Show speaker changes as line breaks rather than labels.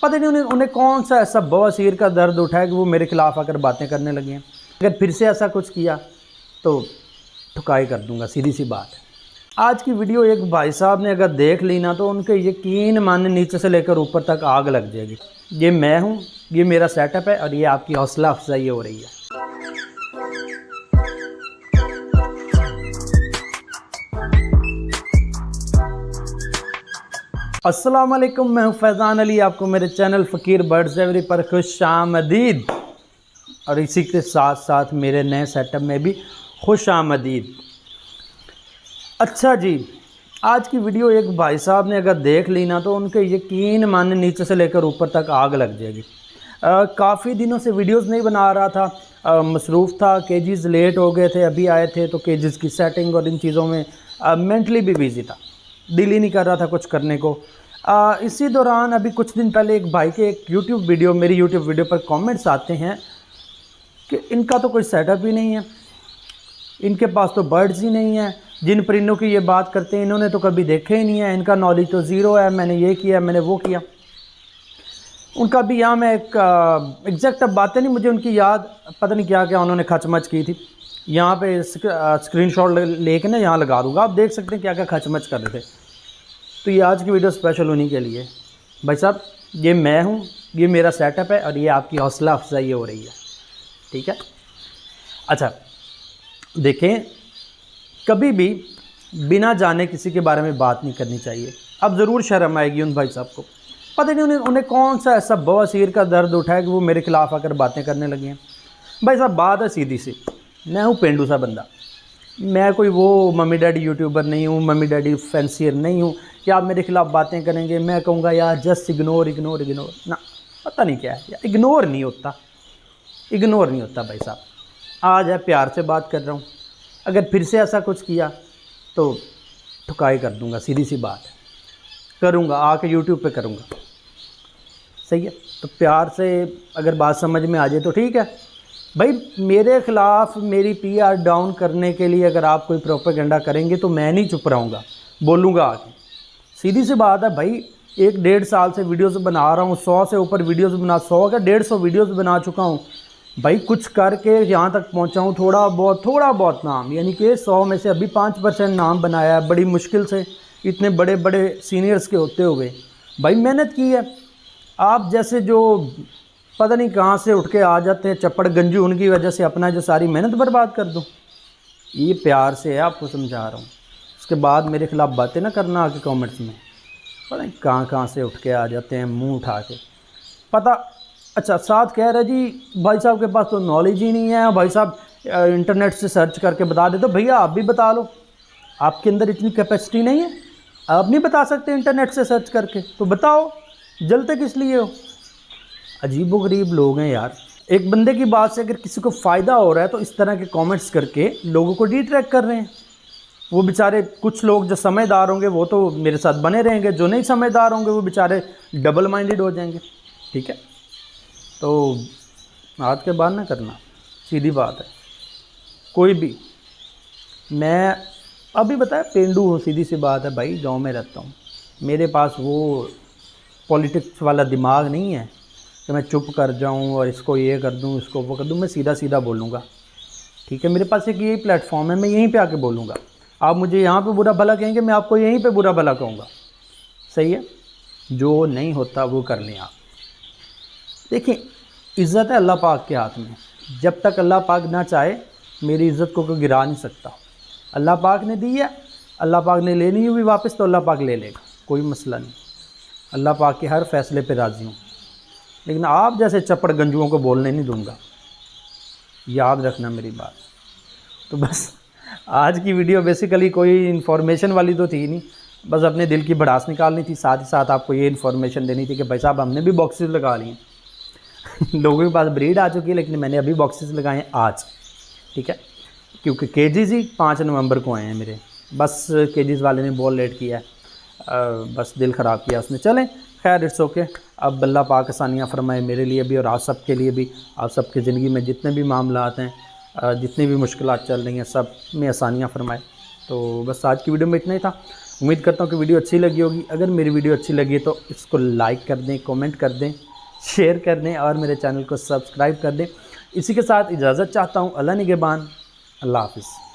पता नहीं उन्हें कौन सा ऐसा बवासीर का दर्द उठा है कि वो मेरे खिलाफ आकर बातें करने लगे हैं। अगर फिर से ऐसा कुछ किया तो ठुकाई कर दूंगा, सीधी सी बात है। आज की वीडियो एक भाई साहब ने अगर देख ली ना तो उनके यकीन मान नीचे से लेकर ऊपर तक आग लग जाएगी। ये मैं हूँ, ये मेरा सेटअप है और ये आपकी हौसला अफजाई हो रही है। अस्सलाम वालेकुम, मैं हूँ फैज़ान अली। आपको मेरे चैनल फ़कीर बर्ड्स एवरी पर खुश आमदीद, और इसी के साथ साथ मेरे नए सेटअप में भी खुश आमदीद। अच्छा जी, आज की वीडियो एक भाई साहब ने अगर देख ली ना तो उनके यकीन माने नीचे से लेकर ऊपर तक आग लग जाएगी। काफ़ी दिनों से वीडियोस नहीं बना रहा था, मसरूफ़ था, केजीज़ लेट हो गए थे, अभी आए थे तो केजीज़ की सेटिंग और इन चीज़ों में मेंटली भी बिज़ी था, दिल ही नहीं कर रहा था कुछ करने को। इसी दौरान अभी कुछ दिन पहले एक भाई के एक मेरी यूट्यूब वीडियो पर कमेंट्स आते हैं कि इनका तो कोई सेटअप ही नहीं है, इनके पास तो बर्ड्स ही नहीं है, जिन परिंदों की ये बात करते हैं इन्होंने तो कभी देखे ही नहीं है, इनका नॉलेज तो ज़ीरो है, मैंने ये किया, मैंने वो किया। उनका भी यहाँ मैं एक एग्जैक्ट अब बातें नहीं मुझे उनकी याद, पता नहीं क्या क्या उन्होंने खचमच की थी। यहाँ पे स्क्रीनशॉट लेके ना यहाँ लगा दूँगा, आप देख सकते हैं क्या क्या खचमच कर रहे थे। तो ये आज की वीडियो स्पेशल उन्हीं के लिए। भाई साहब, ये मैं हूँ, ये मेरा सेटअप है और ये आपकी हौसला अफजाई हो रही है, ठीक है। अच्छा देखें, कभी भी बिना जाने किसी के बारे में बात नहीं करनी चाहिए। अब ज़रूर शर्म आएगी उन भाई साहब को, पता नहीं उन्हें कौन सा ऐसा बवासीर का दर्द उठा है कि वो मेरे खिलाफ आकर बातें करने लगे हैं। भाई साहब बात है सीधी सी, मैं हूँ पेंडू सा बंदा, मैं कोई वो मम्मी डैडी यूट्यूबर नहीं हूँ, मम्मी डैडी फैंसियर नहीं हूँ कि आप मेरे खिलाफ बातें करेंगे मैं कहूँगा यार जस्ट इग्नोर ना, पता नहीं क्या है यार, इग्नोर नहीं होता भाई साहब। आज है प्यार से बात कर रहा हूँ, अगर फिर से ऐसा कुछ किया तो ठुकाई कर दूँगा, सीधी सी बात है, करूँगा आके यूट्यूब पे करूँगा, सही है। तो प्यार से अगर बात समझ में आ जाए तो ठीक है भाई। मेरे ख़िलाफ़ मेरी पीआर डाउन करने के लिए अगर आप कोई प्रोपेगेंडा करेंगे तो मैं नहीं चुप रहूँगा, बोलूँगा आके, सीधी सी बात है भाई। 1-1.5 साल से वीडियोस बना रहा हूँ, 100 से ऊपर वीडियोस बना, 100 का 150 वीडियोस बना चुका हूँ भाई। कुछ करके यहाँ तक पहुँचा हूँ, थोड़ा बहुत नाम, यानी कि 100 में से अभी 5% नाम बनाया है बड़ी मुश्किल से, इतने बड़े बड़े सीनियर्स के होते हुए भाई मेहनत की है। आप जैसे जो पता नहीं कहाँ से उठ के आ जाते हैं चप्पड़ गंजू, उनकी वजह से अपना जो सारी मेहनत बर्बाद कर दूँ। ये प्यार से है, आपको समझा रहा हूँ। उसके बाद मेरे खिलाफ़ बातें ना करना आके कमेंट्स में, पता नहीं कहाँ से उठ के आ जाते हैं मुंह उठा के, पता। अच्छा साथ कह रहे जी भाई साहब के पास तो नॉलेज ही नहीं है, भाई साहब इंटरनेट से सर्च करके बता दे। तो भैया आप भी बता लो, आपके अंदर इतनी कैपेसिटी नहीं है, आप नहीं बता सकते इंटरनेट से सर्च करके, तो बताओ, जलते किस लिए हो। अजीबोगरीब लोग हैं यार। एक बंदे की बात से अगर किसी को फ़ायदा हो रहा है तो इस तरह के कमेंट्स करके लोगों को डिट्रैक्ट कर रहे हैं। वो बेचारे कुछ लोग जो समझदार होंगे वो तो मेरे साथ बने रहेंगे, जो नहीं समझदार होंगे वो बेचारे डबल माइंडेड हो जाएंगे, ठीक है। तो आज के बाद ना करना, सीधी बात है। कोई भी, मैं अभी बताया पेंडू हूँ, सीधी सी बात है भाई, गाँव में रहता हूँ, मेरे पास वो पॉलिटिक्स वाला दिमाग नहीं है कि मैं चुप कर जाऊं और इसको ये कर दूं, इसको वो कर दूं। मैं सीधा बोलूँगा, ठीक है। मेरे पास एक यही प्लेटफॉर्म है, मैं यहीं पे आके बोलूँगा। आप मुझे यहाँ पे बुरा भला कहेंगे, मैं आपको यहीं पे बुरा भला कहूँगा, सही है। जो नहीं होता वो कर लें आप। देखिए, इज़्ज़त है अल्लाह पाक के हाथ में, जब तक अल्लाह पाक ना चाहे मेरी इज़्ज़त को कोई गिरा नहीं सकता। अल्लाह पाक ने दी है, अल्लाह पाक ने लेनी हुई वापस तो अल्लाह पाक ले लेगा, कोई मसला नहीं। अल्लाह पाक के हर फैसले पे राज़ी हूँ, लेकिन आप जैसे चप्पड़ गंजुओं को बोलने नहीं दूंगा, याद रखना मेरी बात। तो बस आज की वीडियो बेसिकली कोई इन्फॉर्मेशन वाली तो थी नहीं, बस अपने दिल की भड़ास निकालनी थी, साथ ही साथ आपको ये इन्फॉर्मेशन देनी थी कि भाई साहब हमने भी बॉक्सेस लगा लिए लोगों के पास ब्रीड आ चुकी है, लेकिन मैंने अभी बॉक्सेस लगाए हैं आज, ठीक है। क्योंकि केजीज़ ही 5 नवंबर को आए हैं मेरे, बस केजीज़ वाले ने बहुत लेट किया है, बस दिल ख़राब किया उसने। चलें खैर, इट्स ओके। अब अल्लाह पाक आसानियाँ फरमाए मेरे लिए भी और आप सब के लिए भी। आप सबकी ज़िंदगी में जितने भी मामला आते हैं, जितनी भी मुश्किलात चल रही हैं, सब में आसानियाँ फरमाए। तो बस आज की वीडियो में इतना ही था। उम्मीद करता हूँ कि वीडियो अच्छी लगी होगी। अगर मेरी वीडियो अच्छी लगी तो इसको लाइक कर दें, कमेंट कर दें, शेयर कर दें और मेरे चैनल को सब्सक्राइब कर दें। इसी के साथ इजाज़त चाहता हूँ। अल्लाह निगहबान। अल्लाह हाफ़िज़।